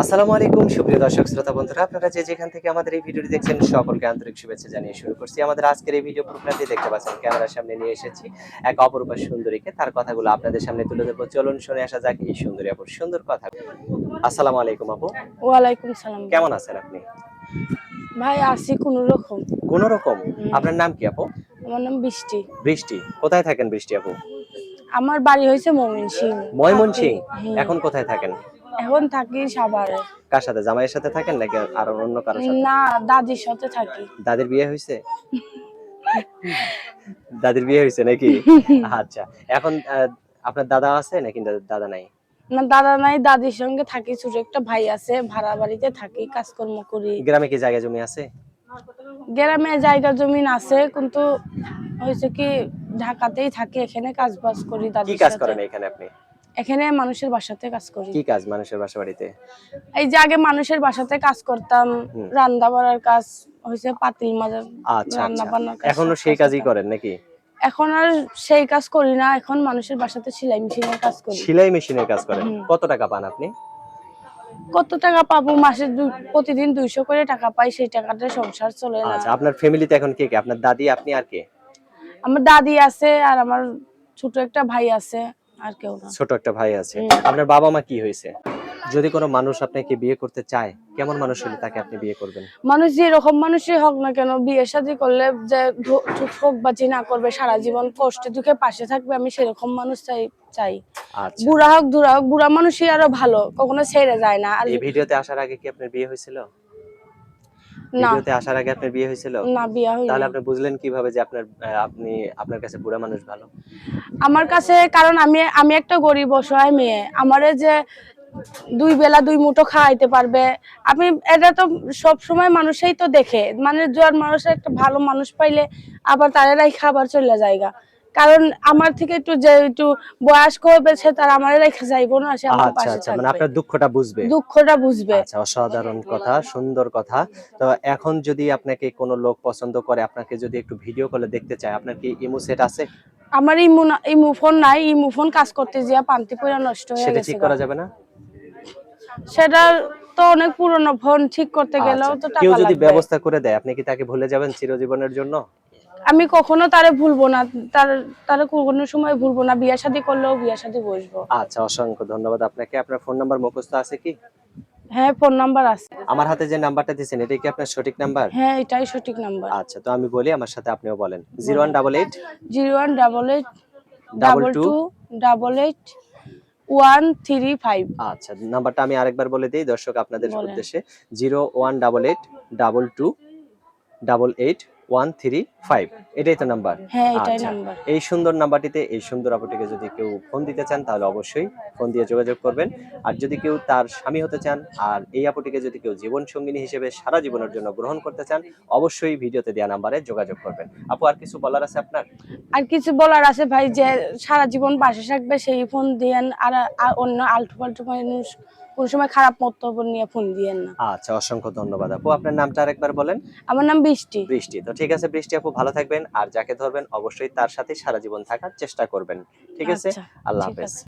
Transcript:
আসসালামু আলাইকুম সুপ্রিয় দর্শক শ্রোতা বন্ধুরা, আপনারা যে যেখান থেকে আমাদের এই ভিডিওটি দেখছেন সকলকে আন্তরিক শুভেচ্ছা জানিয়ে শুরু করছি আমাদের আজকের এই ভিডিও প্রোগ্রামটি। দেখতে পাচ্ছেন ক্যামেরার সামনে নিয়ে এসেছি এক অপরূপা সুন্দরীকে, তার কথাগুলো আপনাদের সামনে তুলে ধরবো। চলুন শুনে আসা যাক এই সুন্দরী আপুর সুন্দর কথা। আসসালামু আলাইকুম আপু, ওয়ালাইকুম সালাম ভাই। কেমন আছেন আপনি? ভাই আছি কোন রকম। কোন রকম? আপনার নাম কি আপু? আমার নাম বৃষ্টি। বৃষ্টি। কোথায় থাকেন বৃষ্টি আপু? আমার বাড়ি হয়েছে ময়মনসিংহ। ময়মনসিং। হ্যাঁ। এখন কোথায় থাকেন? এখন থাকি সাভারে। কার সাথে, জামাইয়ের সাথে থাকেন নাকি আর অন্য কারোর সাথে? না, দাদির সাথে থাকি। দাদির বিয়ে হয়েছে? দাদির বিয়ে হয়েছে নাকি? আচ্ছা। এখন আপনার দাদা আছে নাকি দাদা নাই? না, দাদা নাই, দাদির সঙ্গে থাকি। ছোট একটা ভাই আছে, ভাড়া বাড়িতে থাকি, কাজকর্ম করি। গ্রামে কি জায়গা জমি আছে? গ্রামে জায়গা জমিন আছে, কিন্তু হয়েছে কি ঢাকাতেই থাকি, এখানে কাজ বাজ করি কি দাদির কাজ সাথে। করেন এখানে আপনি? এখানে মানুষের বাসাতে কাজ করি। কি কাজ মানুষের বাসা বাড়িতে? এই যে আগে মানুষের বাসাতে কাজ করতাম, রান্না বাড়ার কাজ হয়েছে, পাতিল মাজার, আচ্ছা রান্না আচ্ছা। বান্নার কাজ। এখনো সেই কাজই করেন নাকি? এখন আর সেই কাজ করি না, এখন মানুষের বাসাতে সেলাই মেশিনের কাজ করি। সেলাই মেশিনের কাজ করেন? কত টাকা পান আপনি? কত টাকা পাবো? মাসে প্রতিদিন 200 করে টাকা পাই, সেই টাকাতে সংসার চলে না। আচ্ছা, আপনার ফ্যামিলিতে এখন কে কে? আপনার দাদি, আপনি আর কে? আমার দাদি আছে আর আমার ছোট একটা ভাই আছে, আর কেউ না। ছোট একটা ভাই আছে। আপনার বাবা মা কি হয়েছে? যদি কোনো মানুষ আপনাকে বিয়ে করতে চায়, কেমন মানুষ হলে তাকে আপনি বিয়ে করবেন? মানুষ যেরকম মানুষই হোক না কেন, বিয়ে শাদী করলে যে হোক বা যে না করবে, সারা জীবন কষ্টে দুঃখে পাশে থাকবে, আমি সেরকম মানুষ চাই। আচ্ছা। বুড়া হোক দুরা হোক, বুড়া মানুষই আরো ভালো, কখনো ছেড়ে যায় না। আর এই ভিডিওতে আসার আগে কি আপনার বিয়ে হয়েছিল? না, ভিডিওতে আসার আগে আপনার বিয়ে হয়েছিল? না, বিয়া তাহলে হয়নি আপনি বুঝলেন কিভাবে যে আপনি আপনার কাছে বুড়া মানুষ ভালো? আমার কাছে। কারণ আমি একটা গরিব অসহায় মেয়ে, আমারে যে 2 বেলা 2 মুঠো খাওয়াইতে পারবে, আমি এটা তো সব সময় মানুষই তো দেখে, মানে জোয়ার মানুষ একটা ভালো মানুষ পাইলে আবার তারাই খাবার চলে যায়গা। কারণ আমার থেকে একটু বয়স্ক হবে, সে তার আমারে রেখে যাইবো না, সে আমার আচ্ছা পাশে আচ্ছা, মানে থাকবে, আপনার দুঃখটা বুঝবে। দুঃখটা বুঝবে। আচ্ছা, অসাধারণ কথা, সুন্দর কথা। তো এখন যদি আপনাকে কোনো লোক পছন্দ করে, আপনাকে যদি একটু ভিডিও কলে দেখতে চায়, আপনার কি ইমো সেট আছে? আমার ইমু ফোন নাই, ইমু ফোন কাজ করতে গিয়া পান্তি পুরা নষ্ট হয়ে সেটা গেছে ঠিক গা। করা যাবে না? সেটা তো অনেক পুরনো ফোন, ঠিক করতে গেলেও আচ্ছা, তো কেউ টাকা যদি লাগবে। ব্যবস্থা করে দেয়, আপনি কি তাকে ভুলে যাবেন চিরজীবনের জন্য? আমি কখনো তারে ভুলবো না, তারে কোনো সময় ভুলবো না, বিয়ে শাদী করলেও বিয়ে শাদী বসবো। আচ্ছা, অসংখ্য ধন্যবাদ আপনাকে। আপনার ফোন নাম্বার মুখস্থ আছে কি? হ্যাঁ, ফোন নাম্বার আছে। আমার হাতে যে নাম্বারটা দিয়েছেন, এটা কি আপনার সঠিক নাম্বার? হ্যাঁ, এটাই সঠিক নাম্বার। আচ্ছা, তো আমি বলি, আমার সাথে আপনিও বলেন। বলেন। 0188 0188 22। 22 135। আচ্ছা, নাম্বারটা আমি আরেকবার বলে দিই দর্শক আপনাদের বলেন। উদ্দেশ্যে। 0188 22 88 135। এটাই তো নাম্বার? হ্যাঁ, এটাই আচ্ছা, নাম্বার। এই সুন্দর নাম্বারটিতে এই সুন্দর আপুটিকে যদি কেউ ফোন দিতে চান, তাহলে অবশ্যই ফোন দিয়ে যোগাযোগ করবেন। আর যদি কেউ তার স্বামী হতে চান, আর এই আপুটিকে যদি কেউ জীবন সঙ্গিনী হিসেবে সারা জীবনের জন্য গ্রহণ করতে চান, অবশ্যই ভিডিওতে দেওয়া নাম্বারে যোগাযোগ করবেন। আপু, আর কিছু বলার আছে আপনার? আর কিছু বলার আছে ভাই, যে সারা জীবন পাশে থাকবে সেই ফোন দিয়েন, আর অন্য আলতু ফালতু মানুষ কোন সময় খারাপ মন্তব্য নিয়ে ফোন দিয়েন না। আচ্ছা, অসংখ্য ধন্যবাদ আপু। আপনার নামটা আরেকবার বলেন। আমার নাম বৃষ্টি। বৃষ্টি। তো ঠিক আছে বৃষ্টি আপু, ভালো থাকবেন। আর যাকে ধরবেন অবশ্যই তার সাথে সারা জীবন থাকার চেষ্টা করবেন। ঠিক আছে? আচ্ছা, আল্লাহ ঠিক হাফেজ। আছে।